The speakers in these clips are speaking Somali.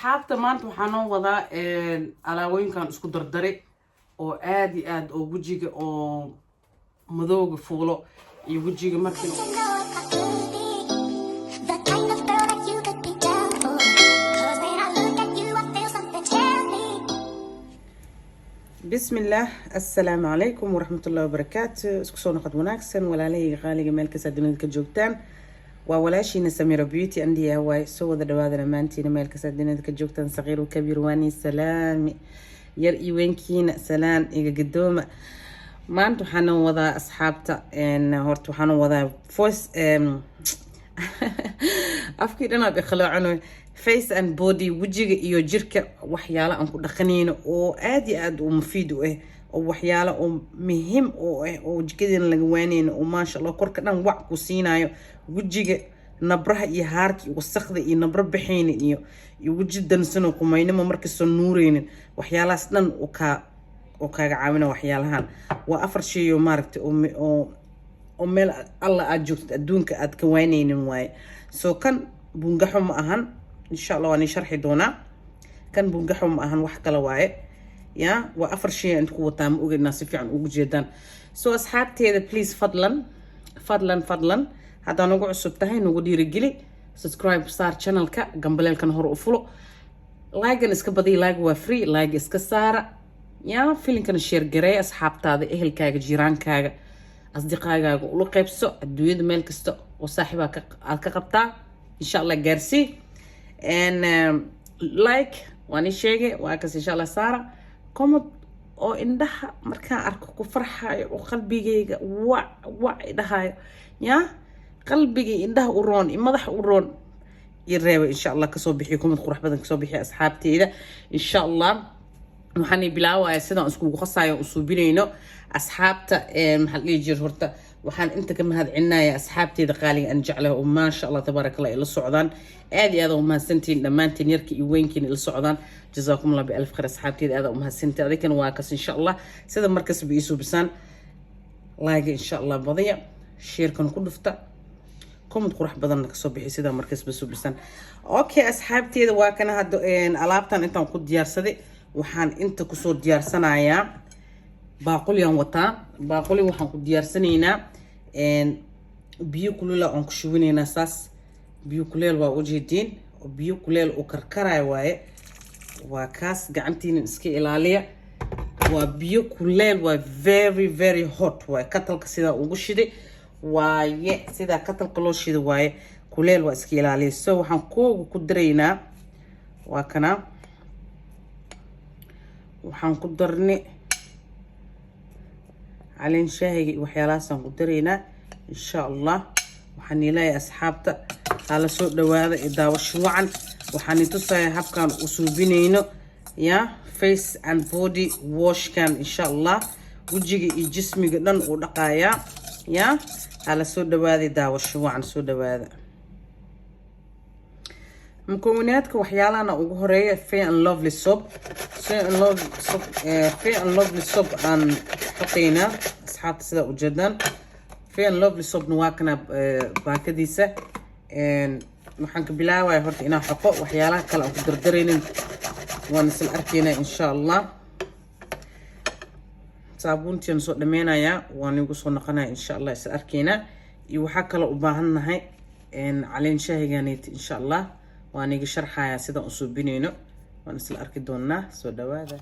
asxaabta maanta waxaan noo wadaa alaabooyinkan isku dardaray oo aad iyo aad oo wajiga oo madowga fuulo iyo wajiga markii بسم الله السلام عليكم ورحمة الله وبركاته اسكو سو نقد وناكسن ولا لي غالي مالك سادنين كجوجتان وولاشينا سميرة بيوتي عندي هواي سو ذا دوادر مانتينا مالك سادنين كجوجتان صغير وكبير واني سلام يرئي وينكين سلام إيجا قدوم ما انتو حانو وضا أصحابتا ان هورتو حانو وضا فويس أفكر أنا بخلو عنو face and body وجهي iyo jirka waxyaalo aan ku dhaqaneyno oo aad iyo aad u mufiid u ah oo waxyaalo oo muhiim oo jikadina laga waaneyno oo ma sha Allah korka dhan wax ku siinayo wajiga nabraha iyo haarki wasaqda iyo nabra bixin iyo wajidan sano kumaynimo markii nuureynin waxyaalaas dhan oo kaaga caawina waxyaalahan waa afar shay oo maaragtay oo meel Allah aad joogtid adduunka aad ka waaneynin waay soo kan bungaxo ma ahan إن شاء الله وأنا شرحي دونا كان بنجحهم أهن وحكلا واي يا وأفر شيء عندكم وتام أوجد ناس في عن أوجد جدا سو أصحابتي هذا بليز فضلا هذا نوقع السبتهين نوقدي رجلي سبسكرايب صار channel كا جنبليل كان هرو فولو لايك نسك بدي لايك وفري لايك اسك سارة يا فيلين كان شير جري أصحابتي هذا إهل كاج جيران كاج أصدقاء كاج ولو قيبسو الدويد ملك استو وصاحبها كقبطة إن شاء الله جرسي and like واني شيء واكس إن شاء الله سارة كومد أو إندها مركان أركو كفرحة وقلبي وع إندها يا قلبي إندها ورون إمضح ورون يريو إن شاء الله كصوبيحكم الخروح بدن كصوبيحي أصحابتي إذا إن شاء الله وحني بلاوة سيدا أسكو خصايا وصوبينينو أصحابتا محلي جيرهورتا وحان انت كما هاد عناية أصحابتي دقالي أن جعله وما شاء الله تبارك الله إلى السعودان آدي هذا وما سنتين لمانتين يركي وينكين إلى السعودان جزاكم الله بألف خير أصحابتي هذا وما سنتين هذا كان واكس إن شاء الله سيدا مركز بيسو بسان لايك إن شاء الله بضيع شير كان كله فتا كومنت قرح بدنك صبحي سيدا مركز بيسو بسان أوكي أصحابتي هذا واكن هادو إن ألابتان انت نقود ديار سدي وحان انت كسور ديار سنايا باقول يوم وطا باقولي وحن ku diyaarsanayna biyo kulul aan ku shubinayna saas biyo kulul waa ujeedin oo biyo kulul oo karkaray waaye waa kaas gacantiina iska ilaaliya waa biyo kulul waa very hot waaye katalka sida ugu shiday waaye sida katalka loo shiday waaye kulul waa iska ilaaliya soo waxaan ku dareynaa waa kana waxaan ku darnay علين شاهي وحيالاسان قدرينا إن شاء الله وحني لاي أصحابتا على سوق دواذا إدا وشوعا وحني تصاي هبكان أسوبينينو يا face and body wash كان إن شاء الله وجيجي جسمي قدن ودقايا يا على سوق دواذا إدا وشوعا سوق دواذا مكوناتك وحيالانا وهورية Fair and Lovely soap Fair and Lovely soap عن حطينا أصحاب سدا وجدا Fair and Lovely soap نواكنا باكديسة نحنك بلاوة هورت إنا حقوق وحيالا كلا أقدردرين ونسل أركينا إن شاء الله صابون تنسوق دمينا يا ونقصو نقنا إن شاء الله يسل أركينا يوحاك لا أباهن هاي علين شاهي غانيت إن شاء الله وأنا شرحها سيدا أصوبينينو ونسل أركي دونا سو دواذا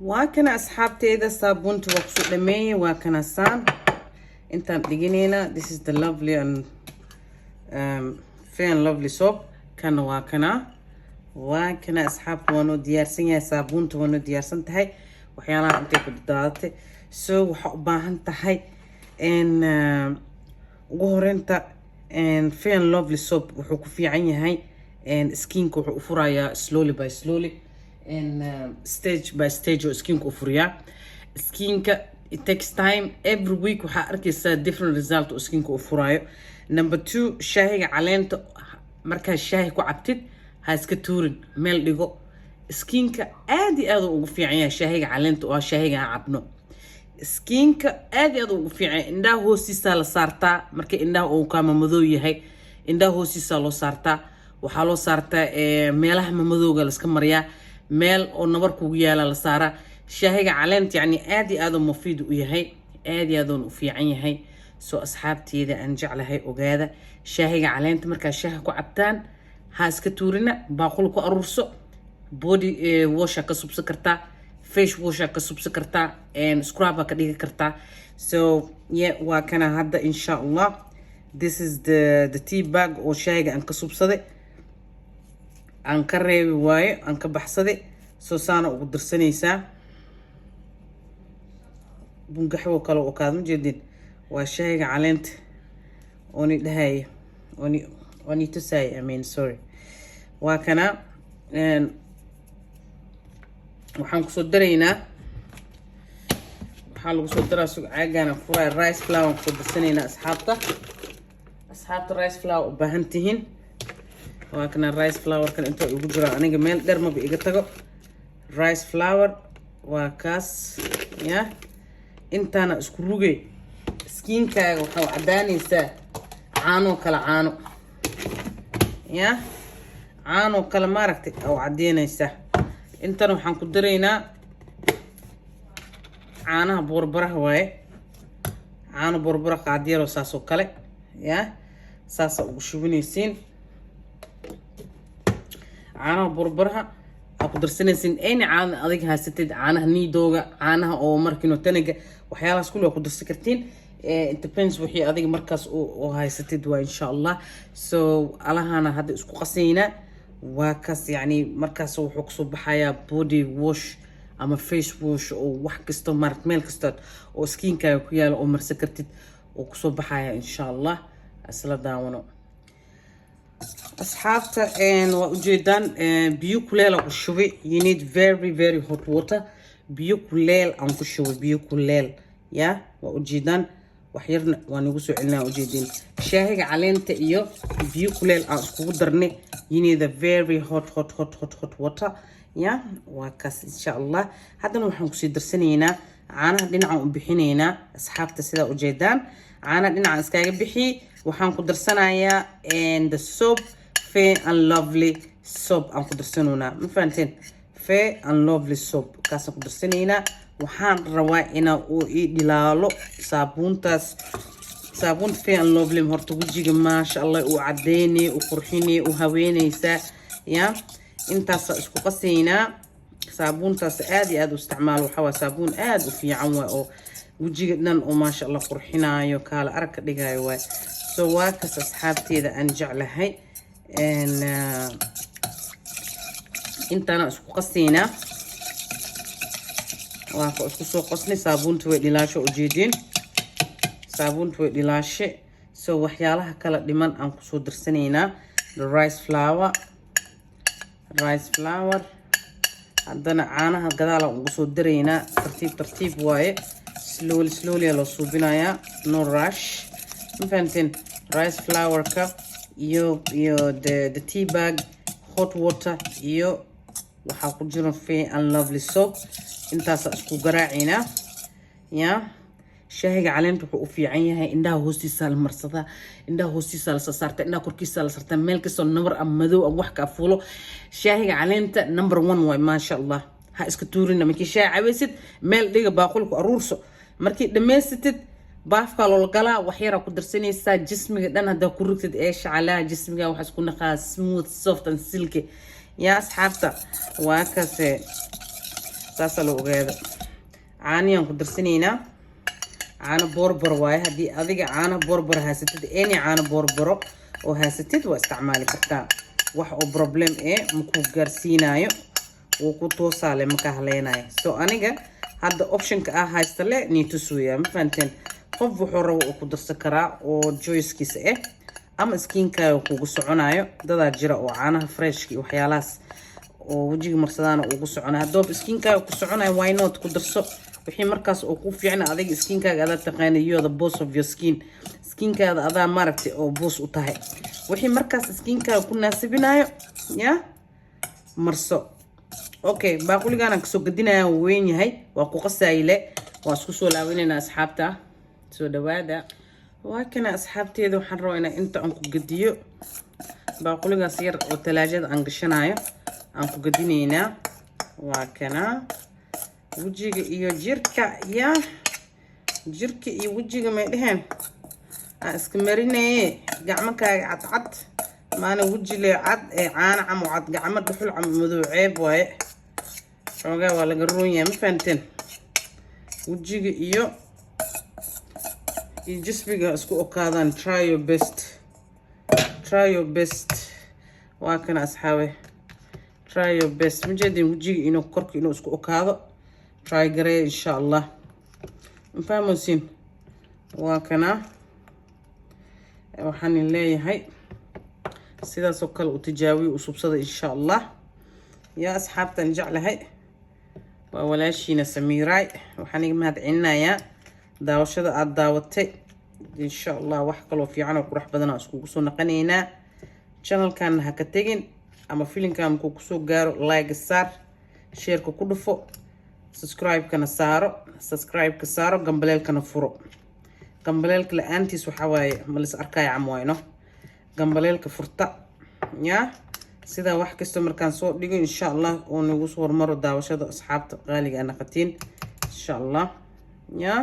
وكان أصحابتي إذا صابون توقسو لمي وكان سان انت بتجينينا this is the lovely and fair and lovely soap كان وكان أصحابتي وانو ديارسين يا صابون وانو ديارسين تهي وحيانا انتي كدادتي سو وحباهن تهي ان وهورنتا ان Fair and Lovely soap وحو كفي عيني هاي ان سكينك وحو فرايا slowly by slowly ان stage by stage وسكينك وفريا سكينك it takes time every week وحا اركيسا different result وسكينك وفرايا number 2 شاهيga caleenta markaa shaahi ku cabtid ha iska tuurin meel dhigo skinka aad iyo aad ugu fiican yahay shaahiga caleenta oo shaahiga aan cabno skiinka aad iyo aad ugu fiican indhaha hoostiisa la saartaa markii indhaha uu ka madow yahay indhaha hoostiisa loo saartaa waxaa loo saartaa meelaha madowga la iska mariyaa meel oo nabar kugu yaala la saaraa shaahiga caleenta yani aad iyo aad mufiid u yahay aad iyo aad u fiican yahay soo asxaabteeda aan jeclahay ogaada shaahiga caleenta markaa shaaha ku cabtaan ha iska tuurina baaqul ku aruurso body wash ka subsan kartaa face wash ka subsan kartaa and scrub ka dhigi kartaa so yeah waa kana hadda insha Allah this is the tea bag oo shaahiga aan ka subsaday aan ka reebi waayo aan ka baxsaday soo saana ugu dirsanaysaa bungaxwo kale oo kaad ma jeedin waa shaahiga caleenta ooni dhahay ooni tusay I mean sorry waa kana waxaan ku soo daraynaa waxaa lagu soo daraa suuq caagana furay rice flour ku dirsanayna asxaabta rice flour u baahan tihiin waa kana rice flour kan inta ugu jira aniga meel dheer ma iga tago rice flour waa kaas ya intaana isku rugay skiinkaaga waxaa cadaanaysaa caano kala caano ya caano kala maaragtay oo cadeynaysaa intana waxaan ku daraynaa caanaha borbaraha waaye caano borbara qaadiyaro saasoo kale ya saasa ugu shubinaysiin caanaha borbaraha aad ku darsanaysiin ayna caana adig haysatid caanaha niidooga caanaha oo markiino taniga waxyaalahaas kulli ku darsan kartiin it depends wixii adiga markaas oo haysatid waa insha Allah so alahana hadda isku qasaynaa waa kaas yani markaas wuxuu ku soo baxayaa body wash ama face wash oo wax kasto meel kasto oo skiinkaaga ku yaalo oo marsan kartid oo ku soo baxaya insha Allah asla daawano asxaabta waa ujeedaan biyo kuleel ku shubay you need very hot water biyo kuleel aan ku shubay biyo kuleel ya waa ujeedaan wax yarna waan ugu soo celinaa ujeedin shaahiga caleenta iyo biyo kuleel aan iskugu darnay you need a very hot water ya waa kaas insha Allah haddana waxaan ku sii darsanaynaa caanaha dhinaca u bixinaynaa asxaabta sida ujeedaan caanaha dhinaca iskaga bixi waxaan ku darsanayaa and the soap fair and lovely soap aan ku darsanoonaa ma fahanteen fair and lovely soap kaas ku darsanaynaa waxaan rabaa inaa uu ii dhilaalo saabuuntaas saabuun fair and lovely horta wajiga maasha Allah uu cadeynay uu qurxinay uu haweenaysaa ya intaas isku qasaynaa saabuuntaas aad iyo aad u isticmaal waxa waa saabuun aad u fiican waa oo wajiga dhan oo maasha Allah qurxinayo kala arag ka dhigayo waa so waa kaas asxaabteeda aan jeclahay and intana isku qasaynaa waa ka isku soo qasnay saabuunta way dhilaasho ujeedin saabuunta way dhilaashe so waxyaalaha kala dhiman aan ku soo darsanaynaa the rice flour haddana caanaha gadaal ugu soo daraynaa tartiib waaye slowly loo suubinayaa no rush ma fahanteen rice flour-ka iyo the tea bag hot water iyo waxaa ku jira fair and lovely soap intaas isku garaacina ya shaahiga caleenta wuxuu u fiican yahay indhaha hoostiisa la marsadaa indhaha hoostiisa la saarta indhaha korkiisa la saarta meel kasto nabar ama madow ama wax ka fuulo shaahiga caleenta number 1 way ma sha Allah ha iska tuurina markii shaah cabaysid meel dhiga baaqulku aruurso markii dhameysatid baafka loo galaa wax yar ku darsanaysaa jismiga dhan hada ku rugtid ee shacala jismiga wax isku naqaa smooth soft and silky ya asxaabta waa kaase saasa loo ogaado caaniyan ku darsanaynaa caano borbor waaye haddii adiga caano borbor haysatid any caano borboro oo haysatid waa isticmaali kartaa wax oo problem maku gaarsiinayo wuu ku toosaale maka haleynayo so aniga hadda optionka haysta le niitusuya ma fahanteen qof wuxuu rabo uu ku darsan karaa oo choicekiisa ama skiinkaaga kugu soconayo dadaa jira oo caanaha freshka iyo waxyaalahaas oo wajiga marsadana ugu soconayo haddoob skiinkaaga ku soconayo why not ku darso wixii markaas oo ku fiicna adiga skiinkaaga adaa taqaana you are the boss of your skiinkaada adaa maaragtay oo boss u tahay wixii markaas skiinkaaga ku naasibinayo ya marso okay baaquligana kasoo gadinaya weyn yahay waa ku qasayle واسكو سو لاوينينا أصحابتا سو دوادا وكنا أصحابتي ذو حروينا أنت أنكو قديو باقولي قصير والتلاجة أنقشنايا أنكو قدينينا وكنا وجيغ إيو جيركا يا جيركا إيو وجيغ ميدهن اسكمريني قعمكا عد ما أنا وجي لي عد عانا عم وعد قعمة دحول عم مذو عيب واي شوغا ولا قرونيا مفانتين وجيغ إيو جسمي اسكو أكادان try your best واكنا أصحابي try your best مجدين وجيغ إنو كورك إنو اسكو أكادو try قري إن شاء الله مفهموسين واكنا waxaan leeyahay sidaas oo kale u tijaabiyo usubsada insha Allah ya asxaabtan jeclahay waa walaashiina Samiiray waxaan iga mahadcelinayaa daawashada aad daawatay insha Allah wax kale oo fiican oo qurux badan aan isku soo naqaneynaa channelkan ha ka tagin ama filinkan ku soo gaaro like saar share ku dhufo subscribe ka saaro gambaleelkana furo gambaleelka la'aantiis waxa waaye ma la is arkay camwayno gambaleelka furta ya sida wax kasto markaan soo dhigo insha Allah oo nagu soo hormaro daawashada asxaabta qaaliga ana qatiin insha Allah ya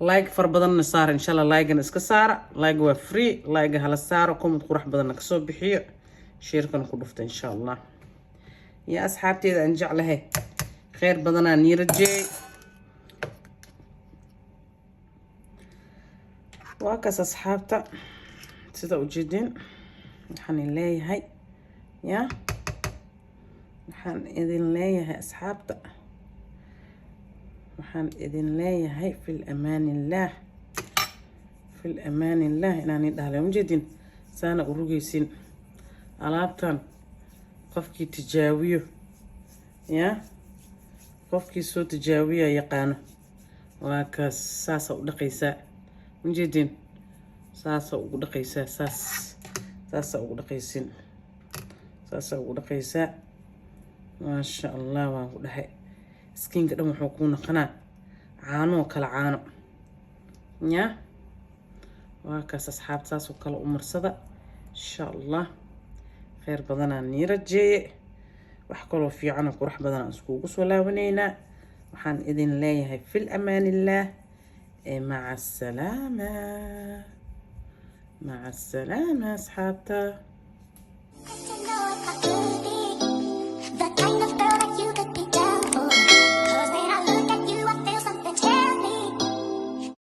like far badan na saar insha Allah like iska saara like waa free like hala saaro comment qurux badan ka soo bixiyo share kan ku dhufta insha Allah ya asxaabteeda aan jeclahay khayr badan aan nirajay واكس أصحابتا سيدا وجدين نحن نلاقي يا نحن إذن نلاقي أصحابتا نحن إذن نلاقي في الأمان الله إنا ندها لهم جدين سانا أروجيسين ألابتان قفكي تجاويو يا قفكي سو تجاويو يقانو واكس ساسا ودقيسا مجدين ساسا ودقيسا ساسا ودقيسين ساسا ودقيسا ما شاء الله وودحي سكين كده wuxuu ku naqana caano kala caano ya waa kaas asxaab saas oo kala u marsada insha Allah khayr badan aan nirajay wax kale oo fiican oo qurux badan aan isku soo laabanayna waxaan idin leeyahay fil amaanillah مع السلامة أصحابتا.